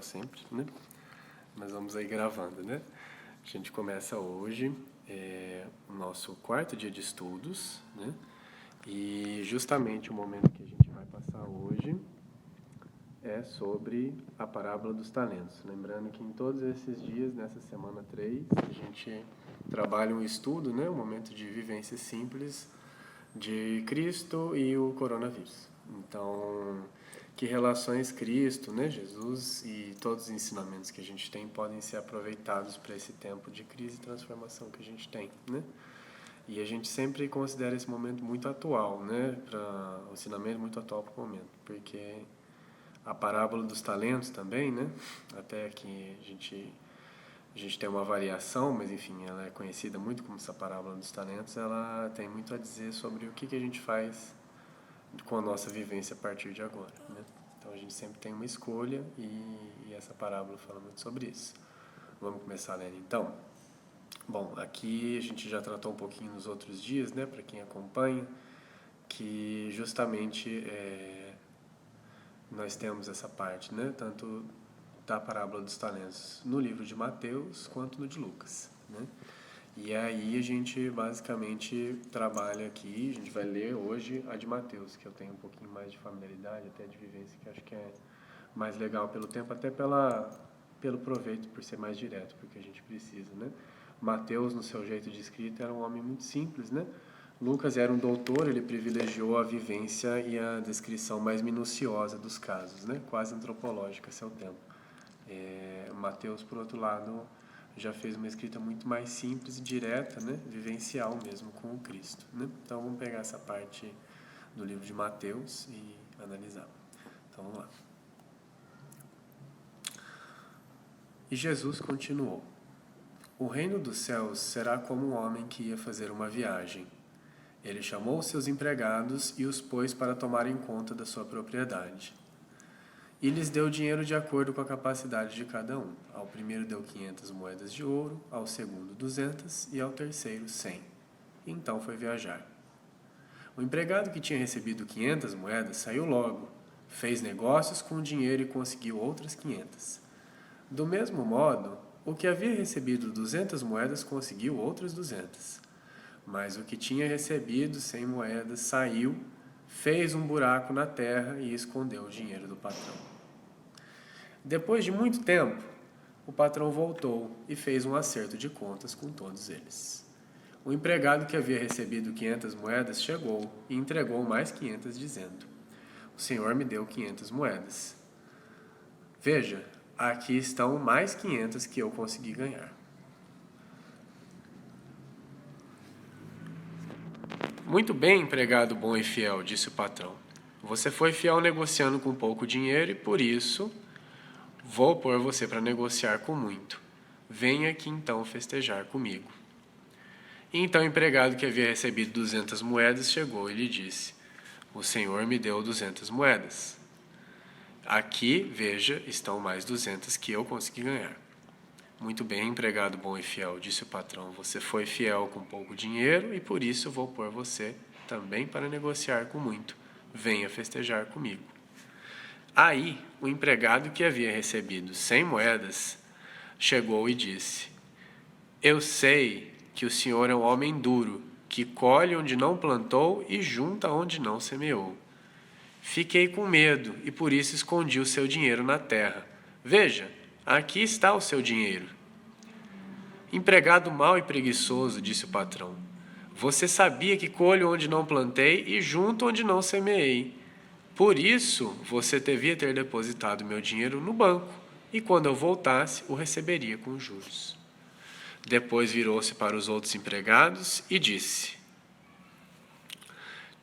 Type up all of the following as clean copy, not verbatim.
sempre, né? Mas vamos aí gravando, né? A gente começa hoje o nosso quarto dia de estudos, né? E justamente o momento que a gente vai passar hoje é sobre a parábola dos talentos. Lembrando que em todos esses dias, nessa semana 3, a gente trabalha um estudo, né? Um momento de vivência simples de Cristo e o coronavírus. Então, que relações Cristo, né, Jesus e todos os ensinamentos que a gente tem podem ser aproveitados para esse tempo de crise e transformação que a gente tem, né? E a gente sempre considera esse momento muito atual, né, para o ensinamento muito atual para o momento, porque a parábola dos talentos também, né, até que a gente tem uma variação, mas enfim, ela é conhecida muito como essa parábola dos talentos, ela tem muito a dizer sobre o que a gente faz com a nossa vivência a partir de agora, né? Então a gente sempre tem uma escolha e essa parábola fala muito sobre isso. Vamos começar lendo então? Bom, aqui a gente já tratou um pouquinho nos outros dias, né, para quem acompanha, que justamente nós temos essa parte, né, tanto da parábola dos talentos no livro de Mateus quanto no de Lucas, né? E aí a gente basicamente trabalha aqui, a gente vai ler hoje a de Mateus, que eu tenho um pouquinho mais de familiaridade, até de vivência, que acho que é mais legal pelo tempo, até pelo proveito, por ser mais direto, porque a gente precisa, né? Mateus, no seu jeito de escrita, era um homem muito simples, né? Lucas era um doutor, ele privilegiou a vivência e a descrição mais minuciosa dos casos, né? Quase antropológica, a seu tempo. Mateus, por outro lado, já fez uma escrita muito mais simples e direta, né? Vivencial mesmo com o Cristo, né? Então vamos pegar essa parte do livro de Mateus e analisar. Então vamos lá. E Jesus continuou: O reino dos céus será como um homem que ia fazer uma viagem. Ele chamou os seus empregados e os pôs para tomarem conta da sua propriedade. E lhes deu dinheiro de acordo com a capacidade de cada um. Ao primeiro deu 500 moedas de ouro, ao segundo 200 e ao terceiro 100. E então foi viajar. O empregado que tinha recebido 500 moedas saiu logo, fez negócios com o dinheiro e conseguiu outras 500. Do mesmo modo, o que havia recebido 200 moedas conseguiu outras 200. Mas o que tinha recebido 100 moedas saiu, fez um buraco na terra e escondeu o dinheiro do patrão. Depois de muito tempo, o patrão voltou e fez um acerto de contas com todos eles. O empregado que havia recebido 500 moedas chegou e entregou mais 500, dizendo: O senhor me deu 500 moedas. Veja, aqui estão mais 500 que eu consegui ganhar. Muito bem, empregado bom e fiel, disse o patrão. Você foi fiel negociando com pouco dinheiro e por isso vou pôr você para negociar com muito. Venha aqui então festejar comigo. E então o empregado que havia recebido 200 moedas chegou e lhe disse: O senhor me deu 200 moedas. Aqui, veja, estão mais 200 que eu consegui ganhar. Muito bem, empregado bom e fiel, disse o patrão. Você foi fiel com pouco dinheiro e por isso vou pôr você também para negociar com muito. Venha festejar comigo. Aí, o empregado que havia recebido 100 moedas chegou e disse: Eu sei que o senhor é um homem duro, que colhe onde não plantou e junta onde não semeou. Fiquei com medo e por isso escondi o seu dinheiro na terra. Veja, aqui está o seu dinheiro. Empregado mau e preguiçoso, disse o patrão. Você sabia que colho onde não plantei e junto onde não semeei. Por isso, você devia ter depositado meu dinheiro no banco, e quando eu voltasse, o receberia com juros. Depois virou-se para os outros empregados e disse: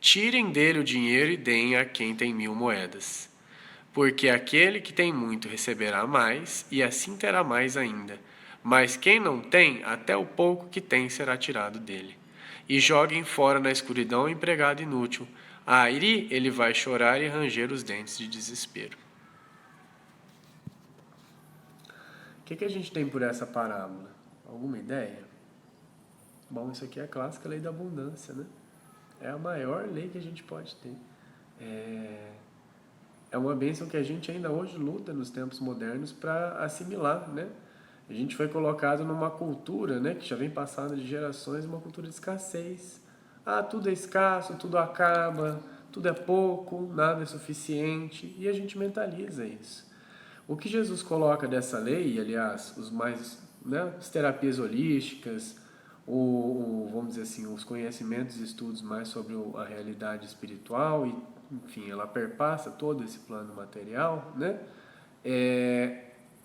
Tirem dele o dinheiro e deem a quem tem 1000 moedas. Porque aquele que tem muito receberá mais, e assim terá mais ainda. Mas quem não tem, até o pouco que tem será tirado dele. E joguem fora na escuridão o empregado inútil. Aí ele vai chorar e ranger os dentes de desespero. O que a gente tem por essa parábola? Alguma ideia? Bom, isso aqui é a clássica lei da abundância, né? É a maior lei que a gente pode ter. é uma bênção que a gente ainda hoje luta nos tempos modernos para assimilar, né? A gente foi colocado numa cultura, né, que já vem passando de gerações, uma cultura de escassez. Ah, tudo é escasso, tudo acaba, tudo é pouco, nada é suficiente, e a gente mentaliza isso. O que Jesus coloca dessa lei, aliás, as terapias holísticas, vamos dizer assim, os conhecimentos e estudos mais sobre a realidade espiritual e, enfim, ela perpassa todo esse plano material, né?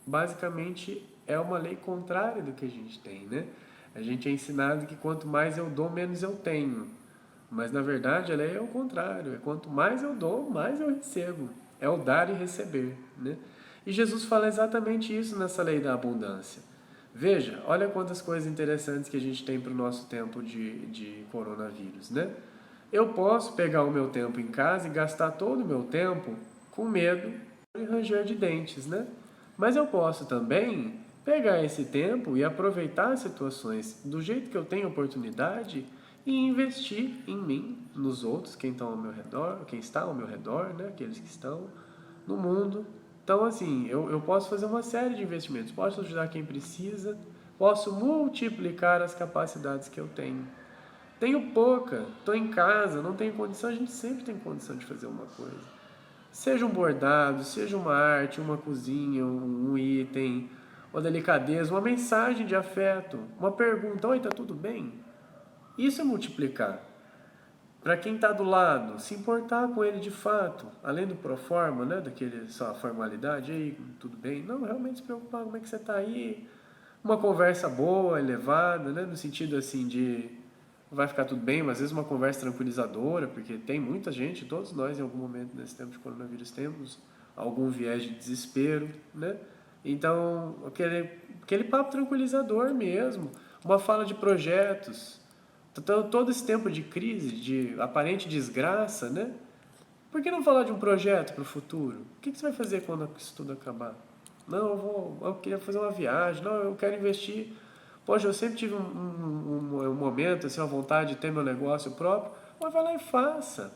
Basicamente é uma lei contrária do que a gente tem, né? A gente é ensinado que quanto mais eu dou, menos eu tenho. Mas na verdade a lei é o contrário, é quanto mais eu dou, mais eu recebo. É o dar e receber, né? E Jesus fala exatamente isso nessa lei da abundância. Veja, olha quantas coisas interessantes que a gente tem para o nosso tempo de coronavírus, né? Eu posso pegar o meu tempo em casa e gastar todo o meu tempo com medo de ranger de dentes, né? Mas eu posso também pegar esse tempo e aproveitar as situações do jeito que eu tenho oportunidade e investir em mim, nos outros, quem estão ao meu redor, quem está ao meu redor, né? Aqueles que estão no mundo. Então, assim, eu posso fazer uma série de investimentos, posso ajudar quem precisa, posso multiplicar as capacidades que eu tenho. Tenho pouca, estou em casa, não tenho condição, a gente sempre tem condição de fazer uma coisa. Seja um bordado, seja uma arte, uma cozinha, um item, uma delicadeza, uma mensagem de afeto, uma pergunta, oi, tá tudo bem? Isso é multiplicar. Para quem está do lado, se importar com ele de fato, além do proforma, né, daquele só formalidade, aí, tudo bem? Não, realmente se preocupar, como é que você está aí? Uma conversa boa, elevada, né, no sentido assim de vai ficar tudo bem, mas às vezes uma conversa tranquilizadora, porque tem muita gente, todos nós em algum momento nesse tempo de coronavírus temos algum viés de desespero, né? Então, aquele papo tranquilizador mesmo, uma fala de projetos. Então, todo esse tempo de crise, de aparente desgraça, né? Por que não falar de um projeto para o futuro? O que você vai fazer quando isso tudo acabar? Não, eu queria fazer uma viagem, não, eu quero investir. Poxa, eu sempre tive um momento, assim, uma vontade de ter meu negócio próprio, mas vai lá e faça.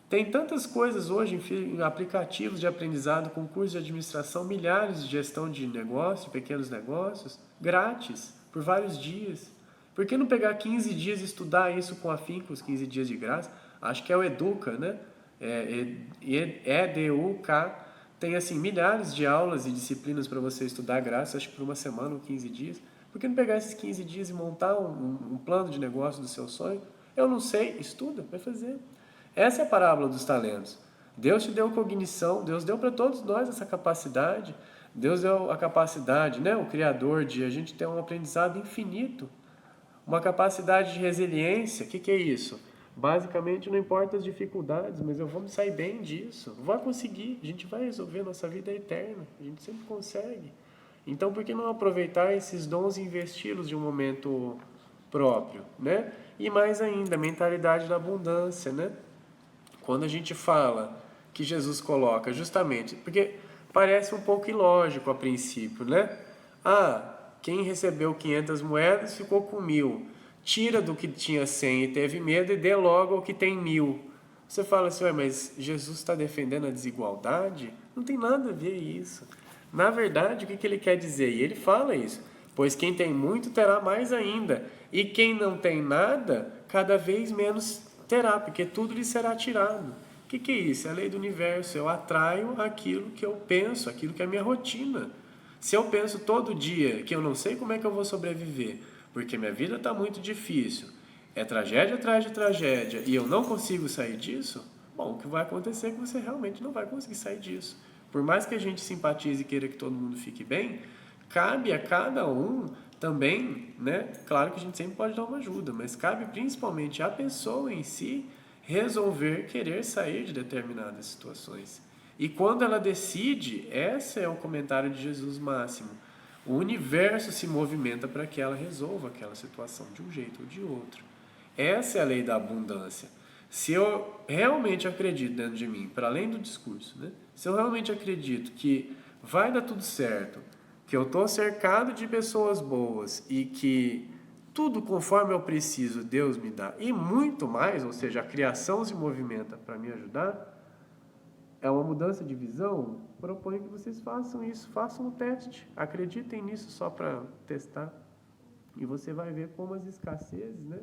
Tem tantas coisas hoje em aplicativos de aprendizado, com cursos de administração, milhares de gestão de negócios, de pequenos negócios, grátis, por vários dias. Por que não pegar 15 dias e estudar isso com afinco, os 15 dias de graça? Acho que é o Educa, né? EDUK. Tem assim milhares de aulas e disciplinas para você estudar grátis, acho que por uma semana ou 15 dias. Por que não pegar esses 15 dias e montar um plano de negócio do seu sonho? Eu não sei, estuda, vai fazer. Essa é a parábola dos talentos. Deus te deu cognição, Deus deu para todos nós essa capacidade. Deus deu a capacidade, né, o Criador, de a gente ter um aprendizado infinito. Uma capacidade de resiliência. O que é isso? Basicamente, não importa as dificuldades, mas eu vou me sair bem disso. Vai conseguir, a gente vai resolver, nossa vida é eterna. A gente sempre consegue. Então, por que não aproveitar esses dons e investi-los de um momento próprio, né? E mais ainda, a mentalidade da abundância, né? Quando a gente fala que Jesus coloca justamente, porque parece um pouco ilógico a princípio, né? Ah, quem recebeu 500 moedas ficou com 1.000. Tira do que tinha 100 e teve medo e dê logo ao que tem 1.000. Você fala assim, ué, mas Jesus está defendendo a desigualdade? Não tem nada a ver isso. Na verdade, o que ele quer dizer? E ele fala isso. Pois quem tem muito terá mais ainda. E quem não tem nada, cada vez menos terá, porque tudo lhe será tirado. O que é isso? É a lei do universo. Eu atraio aquilo que eu penso, aquilo que é a minha rotina. Se eu penso todo dia que eu não sei como é que eu vou sobreviver, porque minha vida está muito difícil, é tragédia atrás de tragédia, e eu não consigo sair disso, bom, o que vai acontecer é que você realmente não vai conseguir sair disso. Por mais que a gente simpatize e queira que todo mundo fique bem, cabe a cada um também, né? Claro que a gente sempre pode dar uma ajuda, mas cabe principalmente à pessoa em si resolver querer sair de determinadas situações. E quando ela decide, esse é o comentário de Jesus máximo. O universo se movimenta para que ela resolva aquela situação de um jeito ou de outro. Essa é a lei da abundância. Se eu realmente acredito dentro de mim, para além do discurso, né? Se eu realmente acredito que vai dar tudo certo, que eu estou cercado de pessoas boas e que tudo conforme eu preciso Deus me dá e muito mais, ou seja, a criação se movimenta para me ajudar, É uma mudança de visão? Proponho que vocês façam isso, façam um teste, acreditem nisso só para testar. E você vai ver como as escassezes, né,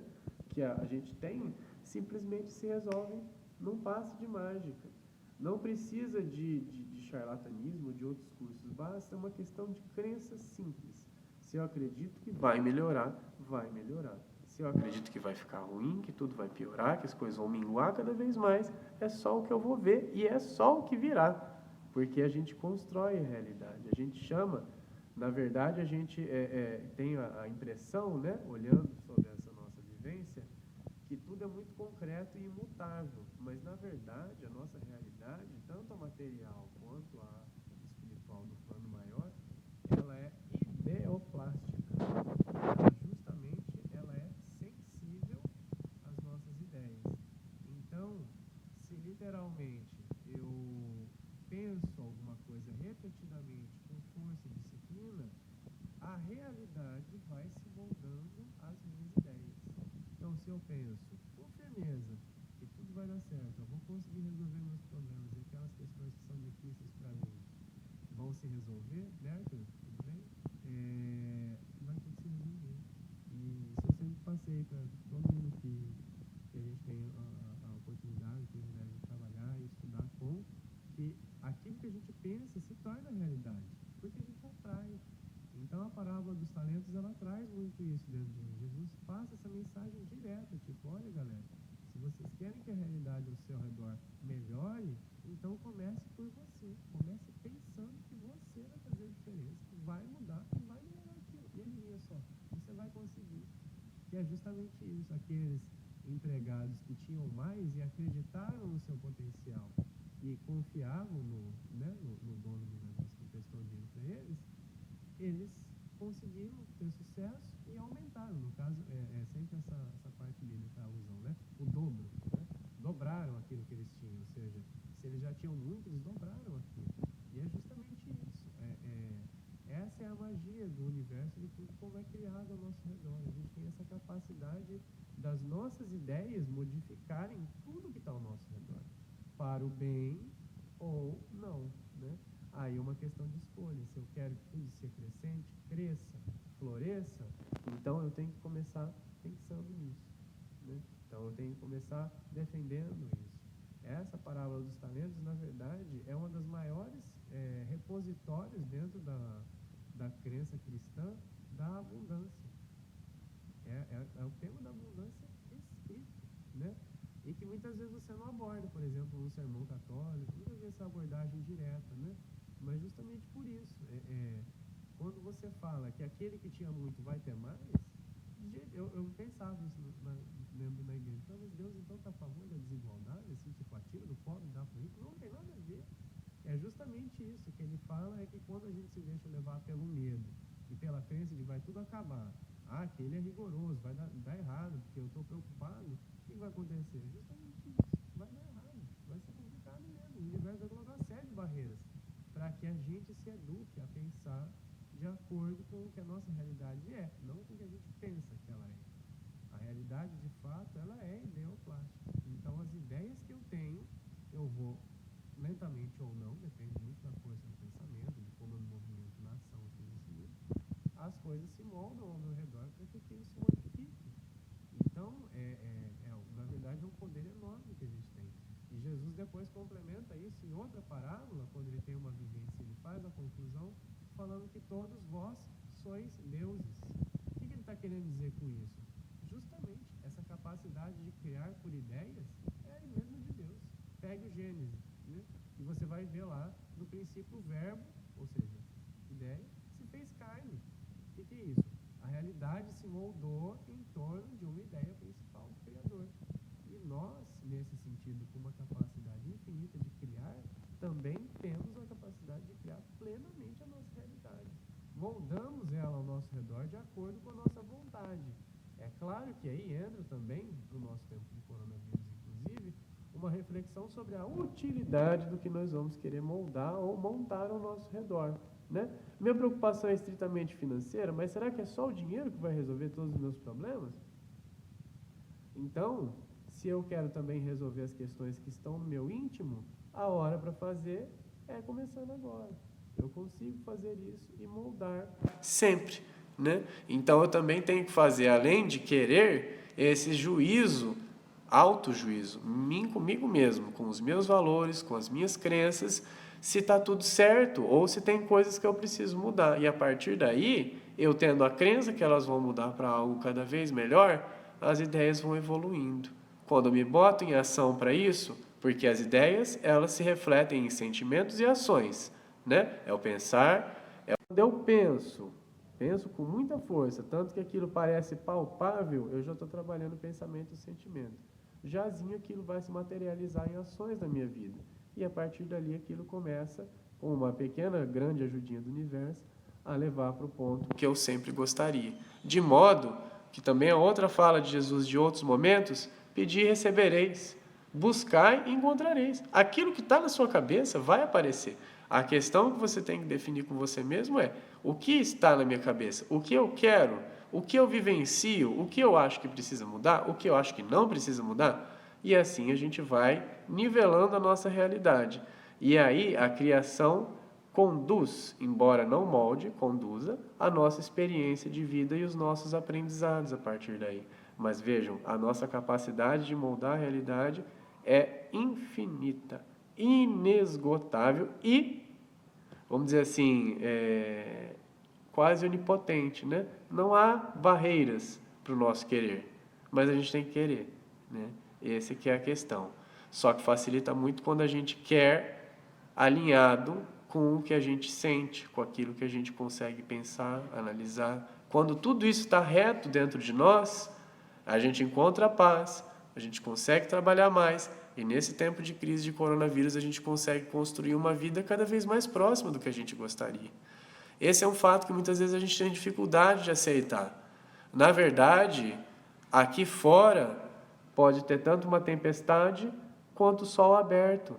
que a gente tem simplesmente se resolvem num passe de mágica. Não precisa de charlatanismo, de outros cursos, basta uma questão de crença simples. Se eu acredito que vai melhorar, vai melhorar. Se eu acredito que vai ficar ruim, que tudo vai piorar, que as coisas vão minguar cada vez mais, é só o que eu vou ver e é só o que virá. Porque a gente constrói a realidade, a gente chama, na verdade a gente tem a impressão, né, olhando sobre essa nossa vivência, que tudo é muito concreto e imutável, mas na verdade a nossa realidade, tanto a material quanto a espiritual do plano maior, ela é ideoplástica. Justamente ela é sensível às nossas ideias. Então, se literalmente eu penso alguma coisa repetidamente com força e disciplina, a realidade vai se moldando às minhas ideias. Então, se eu penso com firmeza que tudo vai dar certo, eu vou conseguir resolver meus problemas e aquelas questões que são difíceis para mim vão se resolver, né, Arthur? Tudo bem? Vai ter que se resolver. E isso eu sempre passei para todo mundo que a gente tem a oportunidade, o privilégio de trabalhar e estudar com, que aquilo que a gente pensa se torna realidade, porque a gente atrai. Então a parábola dos talentos, ela traz muito isso dentro de mim. Jesus passa essa mensagem direta, tipo, olha galera, se vocês querem que a realidade ao seu redor melhore, então comece por você. Comece pensando que você vai fazer a diferença, que vai mudar e vai melhorar aquilo. E adivinha só, você vai conseguir. Que é justamente isso, aqueles empregados que tinham mais e acreditaram no seu potencial e confiavam no dono do negócio que emprestou dinheiro para eles conseguiram ter sucesso e aumentaram. No caso, é sempre essa parte bíblica, a alusão, né? O dobro, né? Dobraram aquilo que eles tinham, ou seja, se eles já tinham muito, eles dobraram aquilo. E é justamente isso. Essa é a magia do universo, de tudo como é criado ao nosso redor. A gente tem essa capacidade das nossas ideias modificarem tudo que está ao nosso redor, para o bem ou não, né? Aí é uma questão de escolha. Se eu quero que tudo se acrescente, cresça, floresça, então eu tenho que começar pensando nisso, né? Então eu tenho que começar defendendo isso. Essa parábola dos talentos, na verdade, é uma das maiores repositórios dentro da crença cristã da abundância. É o tema da abundância escrito, né? E que muitas vezes você não aborda, por exemplo, no sermão católico, nunca vi essa abordagem direta, né? Mas justamente por isso, quando você fala que aquele que tinha muito vai ter mais, eu pensava isso dentro da igreja. Mas Deus então está a favor da desigualdade, assim, tipo, atira do pobre e dá para o rico? Não tem nada a ver. É justamente isso que ele fala, é que quando a gente se deixa levar pelo medo e pela crença de vai tudo acabar, que ele é rigoroso, vai dar errado, porque eu estou preocupado, o que vai acontecer? Justamente isso, vai dar errado, vai ser complicado mesmo. O universo vai colocar uma série de barreiras para que a gente se eduque a pensar de acordo com o que a nossa realidade é, não com o que a gente pensa que ela é. A realidade, de fato, ela é ideoplástica. Então, as ideias que eu tenho, eu vou, lentamente ou não, depende muito da força do pensamento, de como eu me movimento na ação aqui nesse mundo, as coisas se moldam ao meu redor para que aquilo se modifique. Então, na verdade, é um poder enorme que a gente tem. E Jesus depois complementa isso em outra parábola, quando ele tem uma vivência, ele faz a conclusão, falando que todos vós sois deuses. O que ele está querendo dizer com isso? Justamente essa capacidade de criar por ideias é mesmo de Deus. Pegue o Gênesis, né? E você vai ver lá, no princípio, o verbo, ou seja, ideia, se fez carne. O que é isso? A realidade se moldou em torno de uma ideia principal do Criador. E nós, nesse sentido, com uma capacidade infinita de criar, também temos a capacidade de criar plenamente a nossa realidade. Moldamos ela ao nosso redor de acordo com a nossa vontade. É claro que aí entra também, para o nosso tempo de coronavírus, inclusive, uma reflexão sobre a utilidade do que nós vamos querer moldar ou montar ao nosso redor, né? Minha preocupação é estritamente financeira, mas será que é só o dinheiro que vai resolver todos os meus problemas? Então, se eu quero também resolver as questões que estão no meu íntimo, A hora para fazer é começando agora. Eu consigo fazer isso e moldar sempre, né? Então eu também tenho que fazer, além de querer, esse juízo, autojuízo, mim comigo mesmo, com os meus valores, com as minhas crenças, se está tudo certo ou se tem coisas que eu preciso mudar. E a partir daí, eu tendo a crença que elas vão mudar para algo cada vez melhor, as ideias vão evoluindo. Quando eu me boto em ação para isso, porque as ideias, elas se refletem em sentimentos e ações, né? É o pensar, quando eu penso com muita força, tanto que aquilo parece palpável, eu já estou trabalhando pensamento e sentimento. Jazinho aquilo vai se materializar em ações da minha vida. E a partir dali aquilo começa, com uma pequena, grande ajudinha do universo, a levar para o ponto que eu sempre gostaria. De modo que também a outra fala de Jesus de outros momentos, pedir e recebereis, buscar e encontrareis. Aquilo que está na sua cabeça vai aparecer. A questão que você tem que definir com você mesmo é: o que está na minha cabeça? O que eu quero? O que eu vivencio? O que eu acho que precisa mudar? O que eu acho que não precisa mudar? E assim a gente vai nivelando a nossa realidade. E aí a criação conduz, embora não molde, conduza a nossa experiência de vida e os nossos aprendizados a partir daí. Mas vejam, a nossa capacidade de moldar a realidade é infinita, inesgotável e, vamos dizer assim, quase onipotente, né? Não há barreiras para o nosso querer, mas a gente tem que querer, né? Essa que é a questão. Só que facilita muito quando a gente quer alinhado com o que a gente sente, com aquilo que a gente consegue pensar, analisar. Quando tudo isso está reto dentro de nós, a gente encontra a paz, a gente consegue trabalhar mais, e nesse tempo de crise de coronavírus a gente consegue construir uma vida cada vez mais próxima do que a gente gostaria. Esse é um fato que muitas vezes a gente tem dificuldade de aceitar. Na verdade, aqui fora pode ter tanto uma tempestade quanto o sol aberto.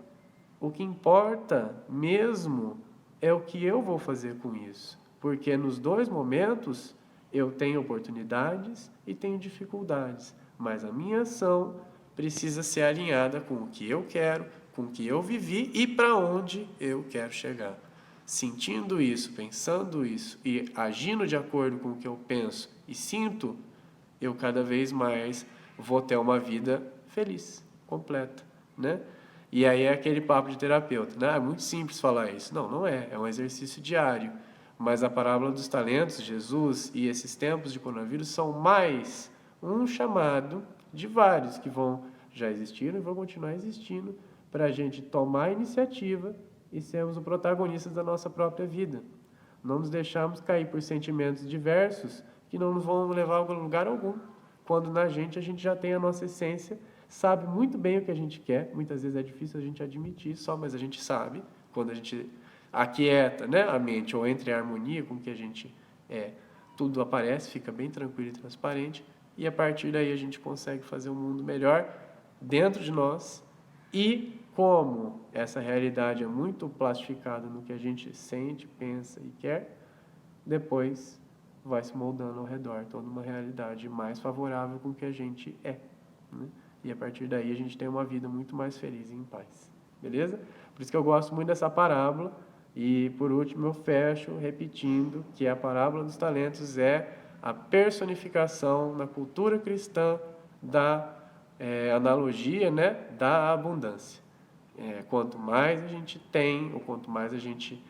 O que importa mesmo é o que eu vou fazer com isso. Porque nos dois momentos eu tenho oportunidades e tenho dificuldades. Mas a minha ação precisa ser alinhada com o que eu quero, com o que eu vivi e para onde eu quero chegar. Sentindo isso, pensando isso e agindo de acordo com o que eu penso e sinto, eu cada vez mais vou ter uma vida feliz, completa, né? E aí é aquele papo de terapeuta, né? É muito simples falar isso. Não, não é. É um exercício diário. Mas a parábola dos talentos, Jesus e esses tempos de coronavírus são mais um chamado de vários que já existiram e vão continuar existindo para a gente tomar a iniciativa e sermos os protagonistas da nossa própria vida. Não nos deixarmos cair por sentimentos diversos que não nos vão levar a lugar algum. Quando na gente a gente já tem a nossa essência, sabe muito bem o que a gente quer. Muitas vezes é difícil a gente admitir só, mas a gente sabe. Quando a gente aquieta, né, a mente ou entra em harmonia com o que a gente é, tudo aparece, fica bem tranquilo e transparente. E a partir daí a gente consegue fazer um mundo melhor dentro de nós. E como essa realidade é muito plastificada no que a gente sente, pensa e quer, depois vai se moldando ao redor toda uma realidade mais favorável com o que a gente é, né? E a partir daí a gente tem uma vida muito mais feliz e em paz, beleza? Por isso que eu gosto muito dessa parábola. E por último eu fecho repetindo que a parábola dos talentos é a personificação na cultura cristã da analogia, né, da abundância. Quanto mais a gente tem, ou quanto mais a gente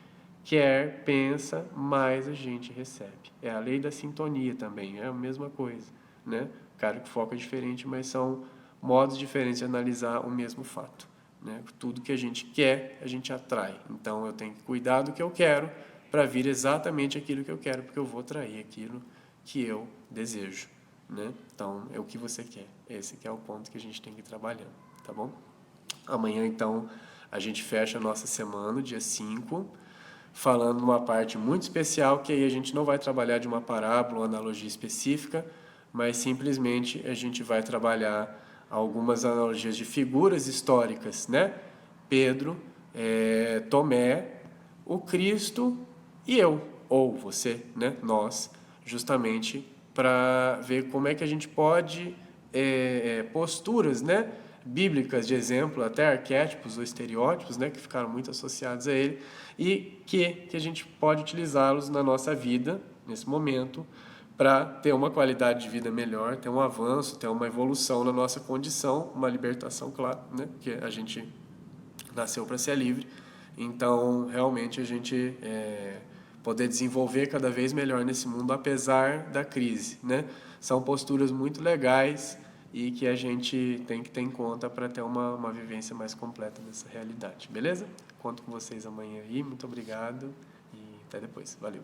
quer, pensa, mais a gente recebe. É a lei da sintonia também, é a mesma coisa, né? Claro que o foco é diferente, mas são modos diferentes de analisar o mesmo fato, né? Tudo que a gente quer, a gente atrai. Então eu tenho que cuidar do que eu quero para vir exatamente aquilo que eu quero, porque eu vou atrair aquilo que eu desejo, né? Então é o que você quer. Esse que é o ponto que a gente tem que ir trabalhando, tá bom? Amanhã, então, a gente fecha a nossa semana, dia 5, falando uma parte muito especial, que aí a gente não vai trabalhar de uma parábola, uma analogia específica, mas simplesmente a gente vai trabalhar algumas analogias de figuras históricas, né? Pedro, Tomé, o Cristo e eu, ou você, né? Nós, justamente para ver como é que a gente pode, posturas, né? bíblicas de exemplo, até arquétipos ou estereótipos, né, que ficaram muito associados a ele, e que a gente pode utilizá-los na nossa vida, nesse momento, para ter uma qualidade de vida melhor, ter um avanço, ter uma evolução na nossa condição, uma libertação, claro, né, porque a gente nasceu para ser livre. Então, realmente, a gente poder desenvolver cada vez melhor nesse mundo, apesar da crise, né? São posturas muito legais e que a gente tem que ter em conta para ter uma vivência mais completa dessa realidade, beleza? Conto com vocês amanhã aí, muito obrigado e até depois. Valeu!